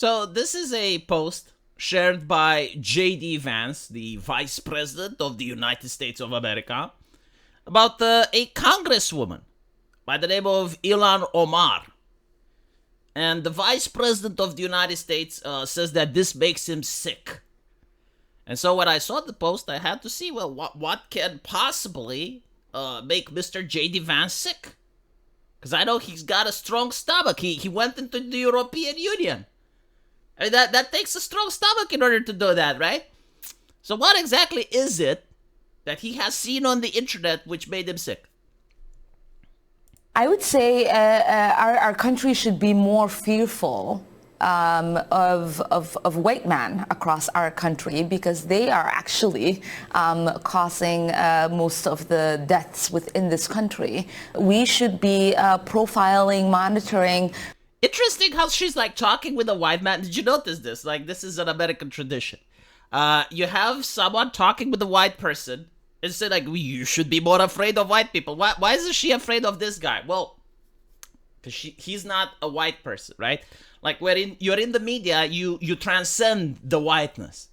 So this is a post shared by J.D. Vance, the Vice President of the United States of America, about a congresswoman by the name of Ilhan Omar. And the Vice President of the United States says that this makes him sick. And so when I saw the post, I had to see, well, what can possibly make Mr. J.D. Vance sick? Because I know he's got a strong stomach. He went into the European Union. I mean, that takes a strong stomach in order to do that, right? So what exactly is it that he has seen on the internet which made him sick? I would say our country should be more fearful of white men across our country, because they are actually causing most of the deaths within this country. We should be profiling, monitoring. Interesting how she's like talking with a white man. Did you notice this? Like, this is an American tradition. You have someone talking with a white person and say like, you should be more afraid of white people. Why isn't she afraid of this guy? Well, because he's not a white person, right? Like, you're in the media, you transcend the whiteness.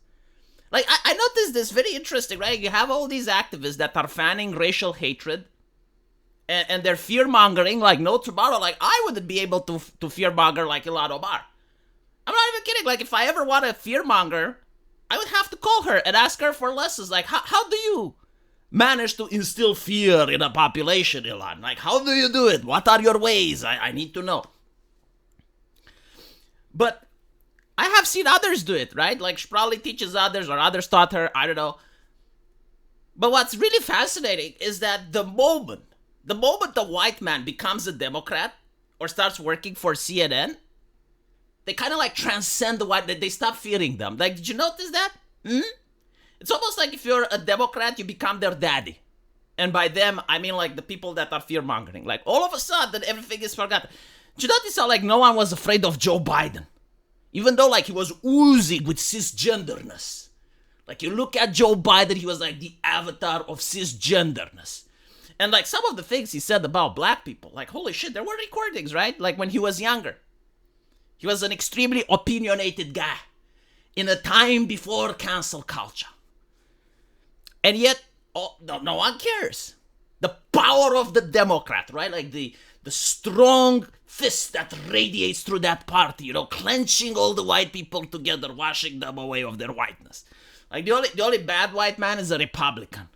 Like, I noticed this very interesting, right? You have all these activists that are fanning racial hatred, and they're fear-mongering like no tomorrow. Like, I wouldn't be able to fear-monger like Ilhan Omar. I'm not even kidding. Like, if I ever want a fear-monger, I would have to call her and ask her for lessons. Like, how do you manage to instill fear in a population, Ilhan? Like, how do you do it? What are your ways? I need to know. But I have seen others do it, right? Like, she probably teaches others, or others taught her. I don't know. But what's really fascinating is that the moment the white man becomes a Democrat or starts working for CNN, they kind of like transcend the white. They stop fearing them. Like, did you notice that? It's almost like if you're a Democrat, you become their daddy. And by them, I mean like the people that are fear-mongering. Like, all of a sudden, everything is forgotten. Did you notice how like no one was afraid of Joe Biden? Even though like he was oozing with cisgenderness. Like, you look at Joe Biden, he was like the avatar of cisgenderness. And like some of the things he said about black people, like, holy shit, there were recordings, right? Like when he was younger. He was an extremely opinionated guy in a time before cancel culture. And yet, no one cares. The power of the Democrat, right? Like the strong fist that radiates through that party, clenching all the white people together, washing them away of their whiteness. Like, the only bad white man is a Republican.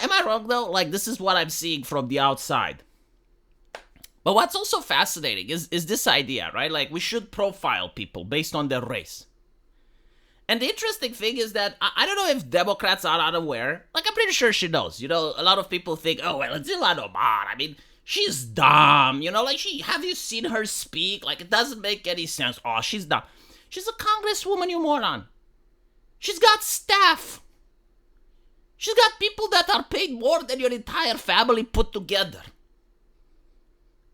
Am I wrong though? Like, this is what I'm seeing from the outside. But what's also fascinating is this idea, right? Like, we should profile people based on their race. And the interesting thing is that I don't know if Democrats are unaware. Like, I'm pretty sure she knows. A lot of people think, oh, well, it's Ilhan Omar. I mean, she's dumb. Like, have you seen her speak? Like, it doesn't make any sense. Oh, she's dumb. She's a congresswoman, you moron. She's got staff. She's got people that are paid more than your entire family put together.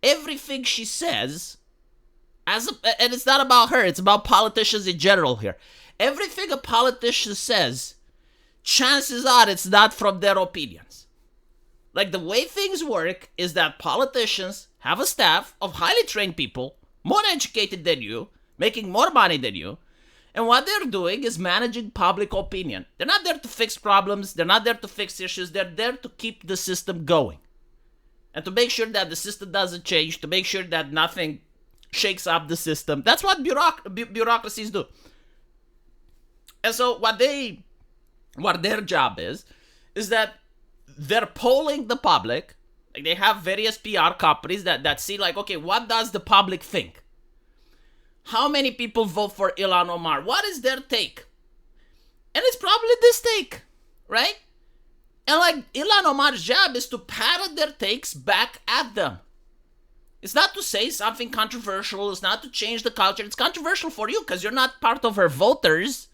Everything she says, and it's not about her, it's about politicians in general here. Everything a politician says, chances are it's not from their opinions. Like, the way things work is that politicians have a staff of highly trained people, more educated than you, making more money than you, and what they're doing is managing public opinion. They're not there to fix problems, they're not there to fix issues, they're there to keep the system going. And to make sure that the system doesn't change, to make sure that nothing shakes up the system. That's what bureaucracies do. And so what their job is that they're polling the public. Like, they have various PR companies that see, like, okay, what does the public think? How many people vote for Ilhan Omar? What is their take? And it's probably this take, right? And like, Ilhan Omar's job is to parrot their takes back at them. It's not to say something controversial. It's not to change the culture. It's controversial for you because you're not part of her voters.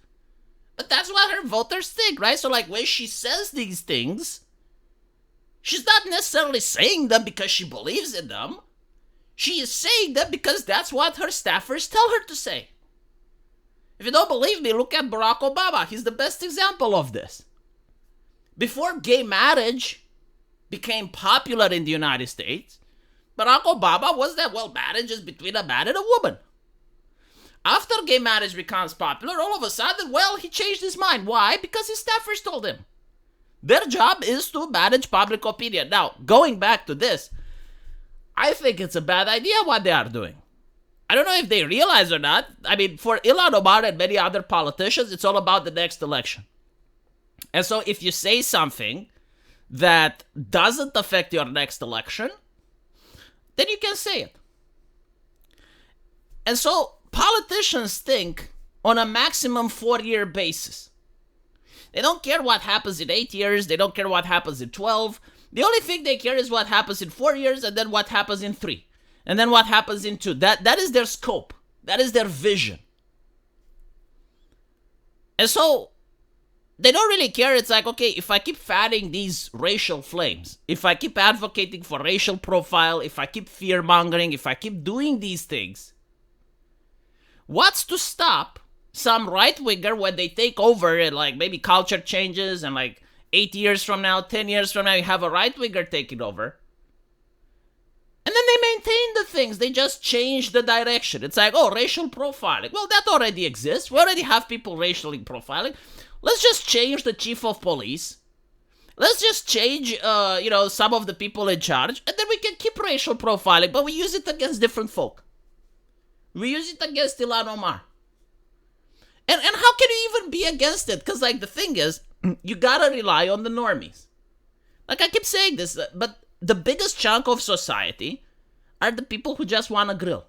But that's what her voters think, right? So like, when she says these things, she's not necessarily saying them because she believes in them. She is saying them because that's what her staffers tell her to say. If you don't believe me, look at Barack Obama. He's the best example of this. Before gay marriage became popular in the United States, Barack Obama was that, well, marriage is between a man and a woman. After gay marriage becomes popular, all of a sudden, well, he changed his mind. Why? Because his staffers told him. Their job is to manage public opinion. Now, going back to this, I think it's a bad idea what they are doing. I don't know if they realize or not. I mean, for Ilhan Omar and many other politicians, it's all about the next election. And so if you say something that doesn't affect your next election, then you can say it. And so politicians think on a maximum 4-year basis. They don't care what happens in 8 years. They don't care what happens in 12. The only thing they care is what happens in 4 years, and then what happens in 3. And then what happens in 2. That is their scope. That is their vision. And so they don't really care. It's like, okay, if I keep fanning these racial flames, if I keep advocating for racial profile, if I keep fear-mongering, if I keep doing these things, what's to stop some right-winger when they take over and like maybe culture changes and like 8 years from now, 10 years from now, you have a right-winger taking over. And then they maintain the things. They just change the direction. It's like, oh, racial profiling. Well, that already exists. We already have people racially profiling. Let's just change the chief of police. Let's just change, some of the people in charge. And then we can keep racial profiling, but we use it against different folk. We use it against Ilhan Omar. And how can you even be against it? Because, like, the thing is, you gotta rely on the normies. Like, I keep saying this, but the biggest chunk of society are the people who just want to grill.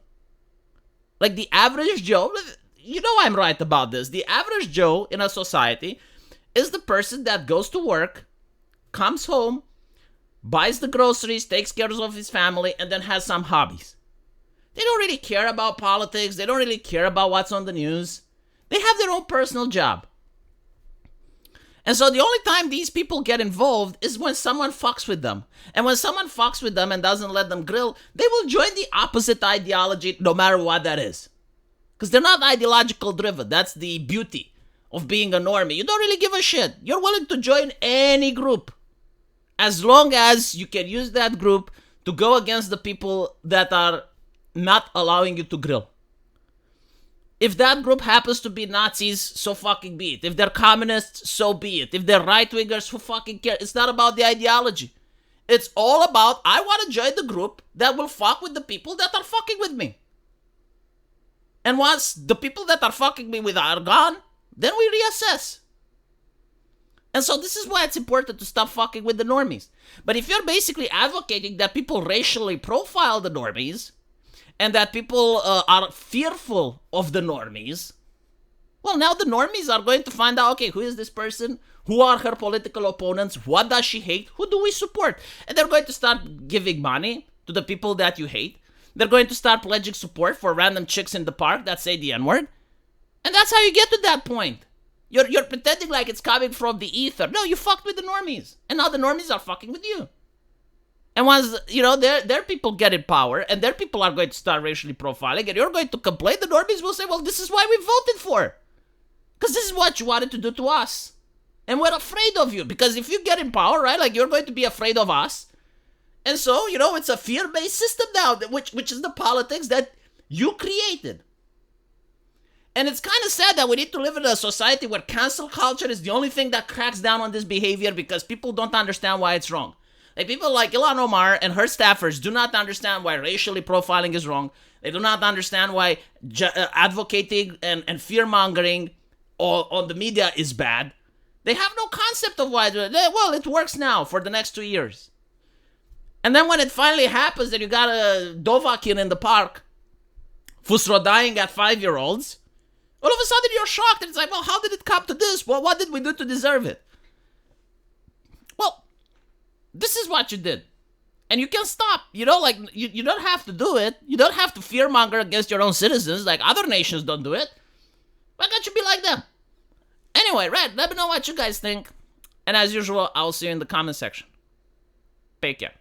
Like, the average Joe, you know I'm right about this. The average Joe in a society is the person that goes to work, comes home, buys the groceries, takes care of his family, and then has some hobbies. They don't really care about politics. They don't really care about what's on the news. They have their own personal job. And so the only time these people get involved is when someone fucks with them. And when someone fucks with them and doesn't let them grill, they will join the opposite ideology no matter what that is. Because they're not ideological driven. That's the beauty of being a normie. You don't really give a shit. You're willing to join any group. As long as you can use that group to go against the people that are not allowing you to grill. If that group happens to be Nazis, so fucking be it. If they're communists, so be it. If they're right-wingers, who fucking care? It's not about the ideology. It's all about, I want to join the group that will fuck with the people that are fucking with me. And once the people that are fucking me with are gone, then we reassess. And so this is why it's important to stop fucking with the normies. But if you're basically advocating that people racially profile the normies, and that people are fearful of the normies, well, now the normies are going to find out, okay, who is this person? Who are her political opponents? What does she hate? Who do we support? And they're going to start giving money to the people that you hate. They're going to start pledging support for random chicks in the park that say the N-word. And that's how you get to that point. You're pretending like it's coming from the ether. No, you fucked with the normies. And now the normies are fucking with you. And once, their people get in power, and their people are going to start racially profiling, and you're going to complain, the normies will say, well, this is why we voted for. Because this is what you wanted to do to us. And we're afraid of you. Because if you get in power, right, like, you're going to be afraid of us. And so, it's a fear-based system now, which is the politics that you created. And it's kind of sad that we need to live in a society where cancel culture is the only thing that cracks down on this behavior because people don't understand why it's wrong. Like, people like Ilhan Omar and her staffers do not understand why racially profiling is wrong. They do not understand why advocating and fear-mongering on the media is bad. They have no concept of why. Well, it works now for the next 2 years. And then when it finally happens that you got a Dovakin in the park fusrodying at 5-year-olds, all of a sudden you're shocked. And it's like, well, how did it come to this? Well, what did we do to deserve it? Well, this is what you did. And you can stop. You don't have to do it. You don't have to fearmonger against your own citizens like other nations don't do it. Why can't you be like them? Anyway, let me know what you guys think. And as usual, I will see you in the comment section. Take care.